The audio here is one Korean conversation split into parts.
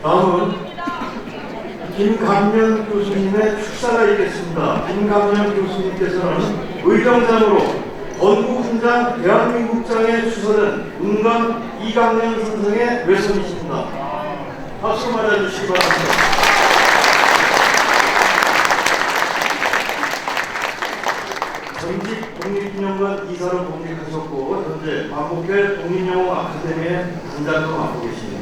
다음은 김감년 교수님의 축사가 있겠습니다. 김감년 교수님께서는 의정장으로 건국훈장 대한민국장에 추서된 운강 이강년 선생의 외손이십니다. 박수 맞아주시기 바랍니다. 전직 독립기념관 이사로 복직하셨고 현재 광복회 독립영웅 아카데미의 단장도 맡고 계십니다.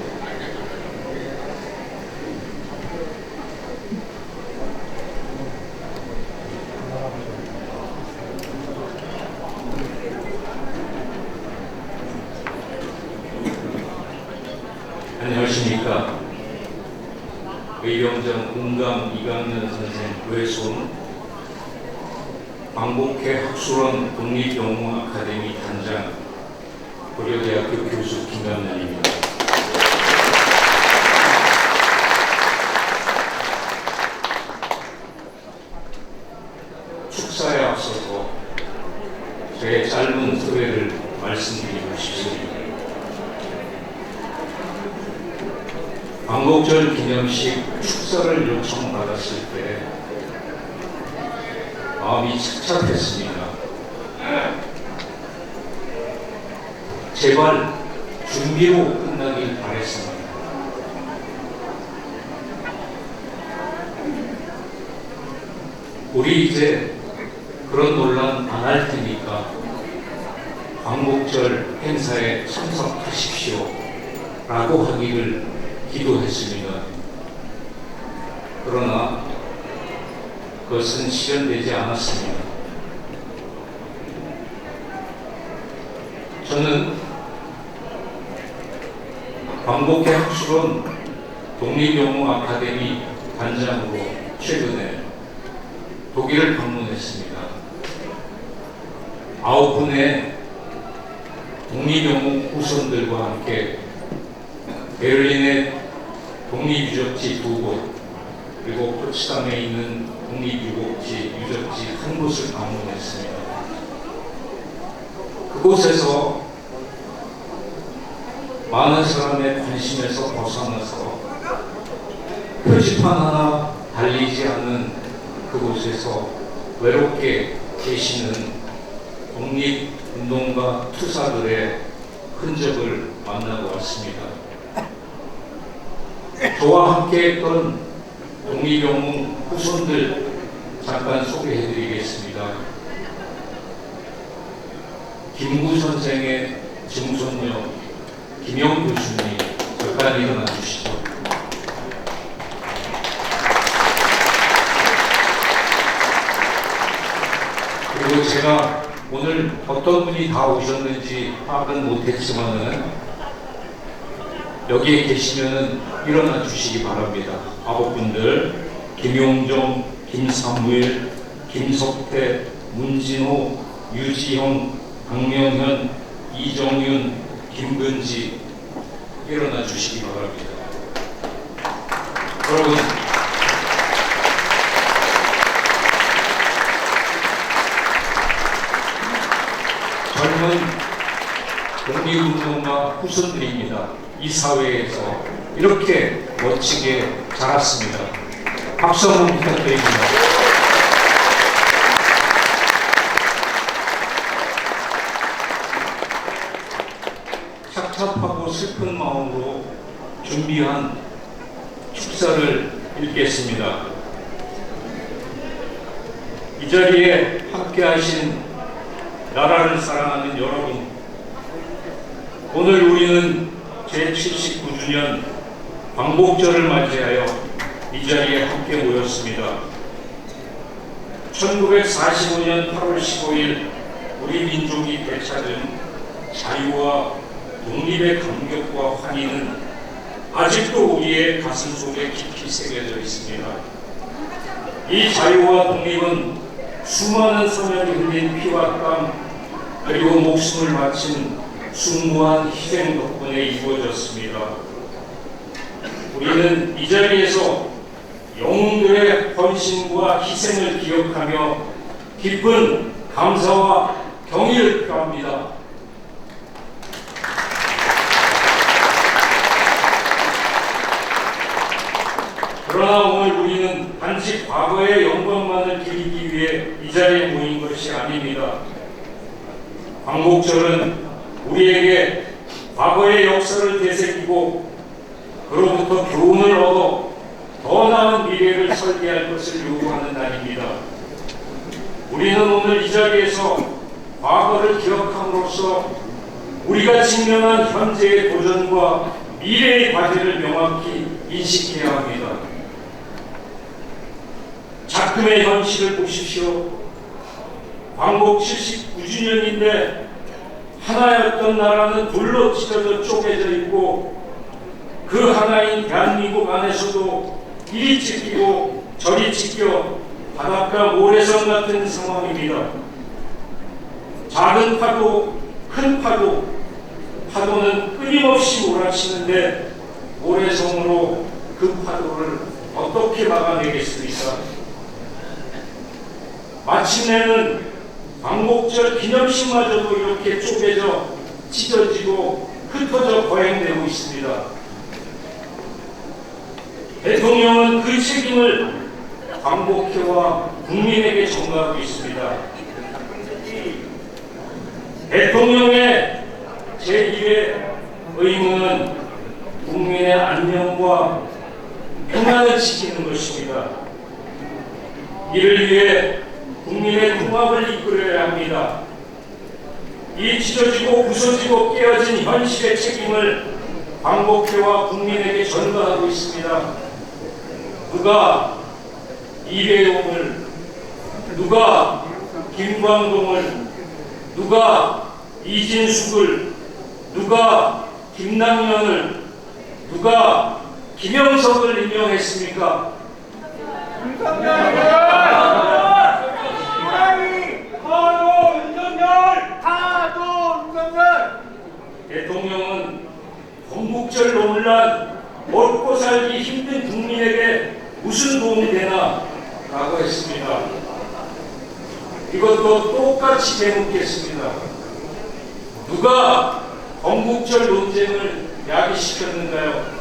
안녕하십니까. 의정장 운강 이강년 선생 외손, 광복회 학술원 독립영웅 아카데미 단장, 고려대학교 교수 김감년입니다. 축사에 앞서서 저의 짧은 소회를 말씀드리고 싶습니다. 광복절 기념식 축사를 요청받았을 때 마음이 착잡했습니다. 제발 준비로 끝나길 바랬습니다. 우리 이제 그런 논란 안 할 테니까 광복절 행사에 참석하십시오 라고 하기를 기도했습니다. 그러나 그것은 실현되지 않았습니다. 저는 광복회 학술원 독립영웅 아카데미 단장으로 최근에 독일을 방문했습니다. 9분의 독립영웅 후손들과 함께 베를린의 독립유적지 2곳, 그리고 포츠담에 있는 독립유적지 한 곳을 방문했습니다. 그곳에서 많은 사람의 관심에서 벗어나서 표지판 하나 달리지 않는 그곳에서 외롭게 계시는 독립운동가 투사들의 흔적을 만나고 왔습니다. 저와 함께 했던 독립영웅 후손들 잠깐 소개해드리겠습니다. 김구 선생의 증손녀 김영 교수님, 잠깐 일어나 주시죠. 그리고 제가 오늘 어떤 분이 다 오셨는지 파악은 못했지만은 여기에 계시면은 일어나 주시기 바랍니다. 9분들 김용정, 김삼무일, 김석태, 문진호, 유지형, 박명현, 이정윤, 김근지 일어나 주시기 바랍니다. 여러분, 젊은 독립운동가 후손들입니다. 이 사회에서 이렇게 멋지게 자랐습니다. 박수 한번 부탁드립니다. 착잡하고 슬픈 마음으로 준비한 축사를 읽겠습니다. 이 자리에 함께하신 나라를 사랑하는 여러분, 오늘 우리는 제79주년 광복절을 맞이하여 이 자리에 함께 모였습니다. 1945년 8월 15일 우리 민족이 되찾은 자유와 독립의 감격과 환희는 아직도 우리의 가슴 속에 깊이 새겨져 있습니다. 이 자유와 독립은 수많은 소년이 흘린 피와 땀 그리고 목숨을 바친 숭고한 희생 덕분에 이루어졌습니다. 우리는 이 자리에서 영웅들의 헌신과 희생을 기억하며 깊은 감사와 경의를 표합니다. 그러나 오늘 우리는 단지 과거의 영광만을 기리기 위해 이 자리에 모인 것이 아닙니다. 광복절은 우리에게 과거의 역사를 되새기고 그로부터 교훈을 얻어 더 나은 미래를 설계할 것을 요구하는 날입니다. 우리는 오늘 이 자리에서 과거를 기억함으로써 우리가 직면한 현재의 도전과 미래의 과제를 명확히 인식해야 합니다. 작금의 현실을 보십시오. 광복 79주년인데 하나였던 나라는 둘로 찢어져 쪼개져 있고 그 하나인 대한민국 안에서도 이리 찢기고 저리 찢겨 바닷가 모래성 같은 상황입니다. 작은 파도, 큰 파도, 파도는 끊임없이 몰아치는데 모래성으로 그 파도를 어떻게 막아내겠습니까? 마침내는 광복절 기념식마저도 이렇게 쪼개져 찢어지고 흩어져 거행되고 있습니다. 대통령은 그 책임을 광복회와 국민에게 전가하고 있습니다. 대통령의 제1의 의무는 국민의 안녕과 평안을 지키는 것입니다. 이를 위해 국민의 통합을 이끌어야 합니다. 이 찢어지고 부서지고 깨어진 현실의 책임을 광복회와 국민에게 전가하고 있습니다. 누가 이배용을, 누가 김광동을, 누가 이진숙을, 누가 김남년을, 누가 김영석을 임명했습니까? 대통령은 건국절 논란, 먹고 살기 힘든 국민에게 무슨 도움이 되나 라고 했습니다. 이것도 똑같이 되묻겠습니다. 누가 건국절 논쟁을 야기시켰는가요?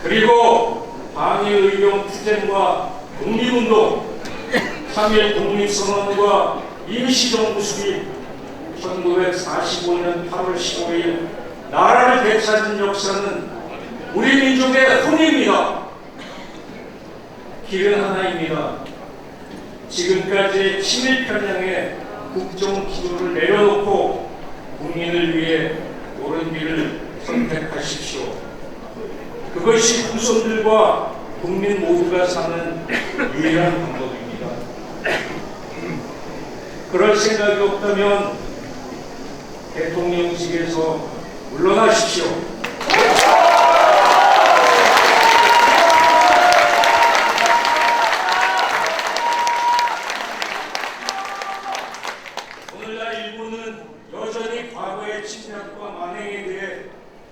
그리고 방위의병 투쟁과 독립운동, 3.1 독립선언과 임시정부 수립, 1945년 8월 15일 나라를 되찾은 역사는 우리 민족의 혼입니다. 길은 하나입니다. 지금까지의 친일 편향의 국정 기조를 내려놓고 국민을 위해 옳은 길을 선택하십시오. 그것이 후손들과 국민 모두가 사는 유일한 방법입니다. 그럴 생각이 없다면 대통령직에서 물러나십시오. 오늘날 일본은 여전히 과거의 침략과 만행에 대해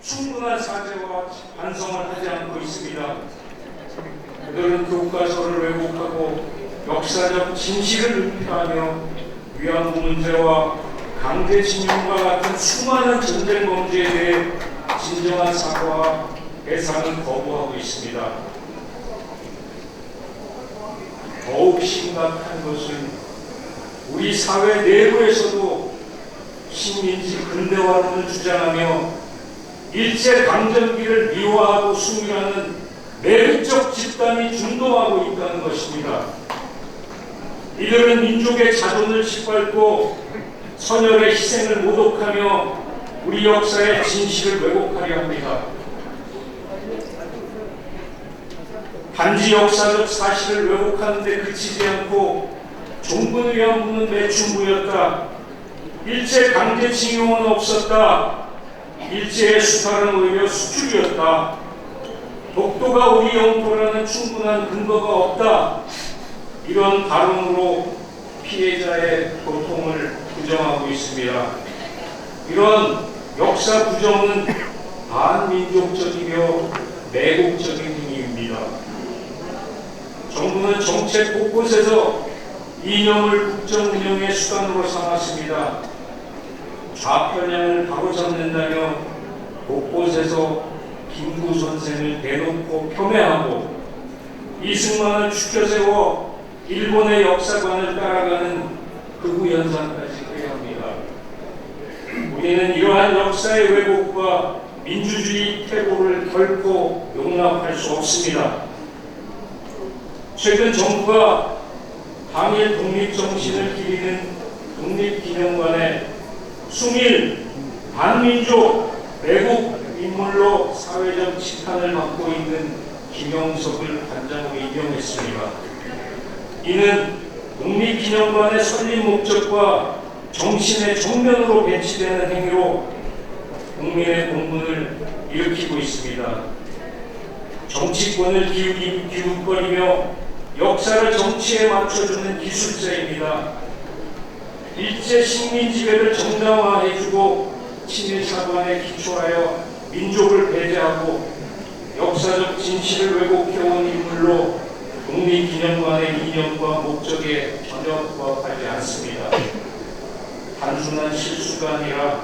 충분한 사죄와 반성을 하지 않고 있습니다. 그들은 교과서를 왜곡하고 역사적 진실을 은폐하며 위안부 문제와 강제징용과 같은 수많은 전쟁 범죄에 대해 진정한 사과와 배상을 거부하고 있습니다. 더욱 심각한 것은 우리 사회 내부에서도 식민지 근대화론을 주장하며 일제 강점기를 미화하고 숭일하는 매국적 집단이 중동하고 있다는 것입니다. 이들은 민족의 자존을 짓밟고 선열의 희생을 모독하며 우리 역사의 진실을 왜곡하려 합니다. 단지 역사적 사실을 왜곡하는 데 그치지 않고 종군 위안부는 매춘부였다. 일제 강제징용은 없었다. 일제의 수탈은 오히려 수출이었다. 독도가 우리 영토라는 충분한 근거가 없다. 이런 발언으로 피해자의 고통을 부정하고 있습니다. 이런 역사 부정은 반민족적이며 매국적인 행위입니다. 정부는 정책 곳곳에서 이념을 국정 운영의 수단으로 삼았습니다. 좌편향을 바로잡는다며 곳곳에서 김구 선생을 대놓고 폄훼하고 이승만을 죽여세워 일본의 역사관을 따라가는 극우 현상까지 회합니다. 우리는 이러한 역사의 왜곡과 민주주의 퇴보를 결코 용납할 수 없습니다. 최근 정부가 당일 독립정신을 기리는 독립기념관에 숭일 반민족 외국 인물로 사회적 지탄을 받고 있는 김영석을 관장으로 임명했습니다. 이는 독립기념관의 설립 목적과 정신의 정면으로 배치되는 행위로 국민의 공분을 일으키고 있습니다. 정치권을 기웃거리며 역사를 정치에 맞춰주는 기술자입니다. 일제 식민지배를 정당화해주고 친일사관에 기초하여 민족을 배제하고 역사적 진실을 왜곡해온 인물로 독립기념관의 이념과 목적에 전혀 부합하지 않습니다. 단순한 실수가 아니라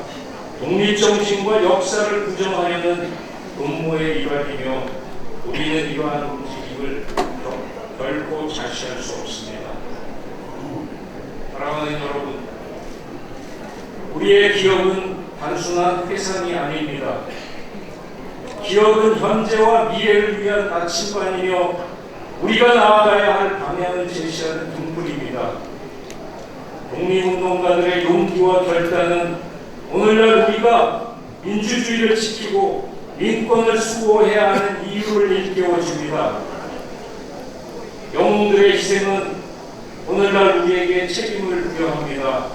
독립정신과 역사를 부정하려는 음모의 일환이며 우리는 이러한 움직임을 결코 자시할 수 없습니다. 사랑하는 여러분, 우리의 기억은 단순한 회상이 아닙니다. 기억은 현재와 미래를 위한 나침반이며 우리가 나아가야 할 방향을 제시하는 등불입니다. 독립운동가들의 용기와 결단은 오늘날 우리가 민주주의를 지키고 인권을 수호해야 하는 이유를 일깨워줍니다. 영웅들의 희생은 오늘날 우리에게 책임을 부여합니다.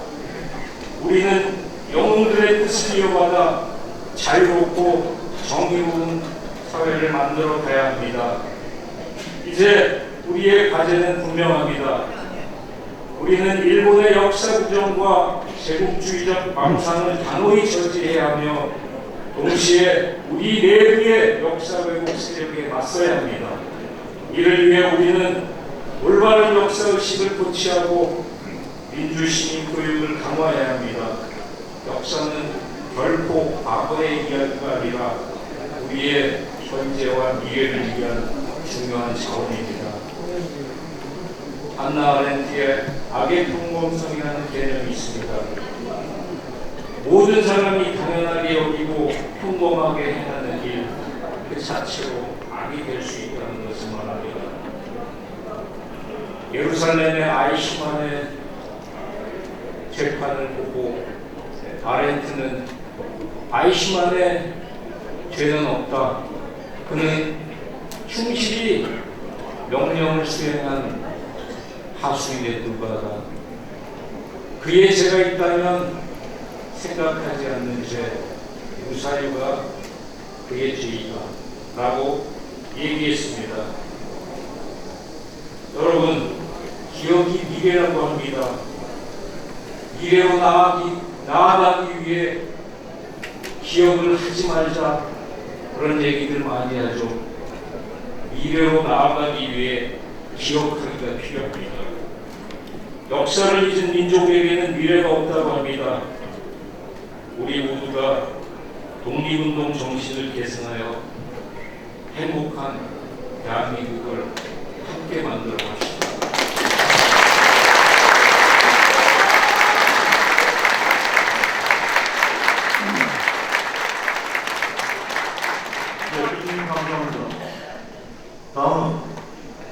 우리는 영웅들의 뜻을 이어받아 자유롭고 정의로운 사회를 만들어 가야 합니다. 이제 우리의 과제는 분명합니다. 우리는 일본의 역사 부정과 제국주의적 망상을 단호히 저지해야 하며 동시에 우리 내부의 역사 왜곡 세력에 맞서야 합니다. 이를 위해 우리는 올바른 역사의식을 고취하고 민주시민 교육을 강화해야 합니다. 역사는 결코 과거의 이야기가 아니라 우리의 현재와 미래를 위한 중요한 자원입니다. 한나 아렌트의 악의 평범성이라는 개념이 있습니다. 모든 사람이 당연하게 여기고 평범하게 행하는 일 그 자체로 악이 될 수 있다는 것을 말합니다. 예루살렘의 아이시만의 재판을 보고 아렌트는 아이시만의 죄는 없다. 그는 충실히 명령을 수행한 하수인에 불과하다. 그의 죄가 있다면 생각하지 않는 죄, 무사유가 그의 죄이다 라고 얘기했습니다. 여러분, 기억이 미래라고 합니다. 미래로 나아가기 위해 기억을 하지 말자 그런 얘기들 많이 하죠. 미래로 나아가기 위해 기억하기가 필요합니다. 역사를 잊은 민족에게는 미래가 없다고 합니다. 우리 모두가 독립운동 정신을 계승하여 행복한 대한민국을 함께 만들어 갑시다. 네, 감사합니다. 다음은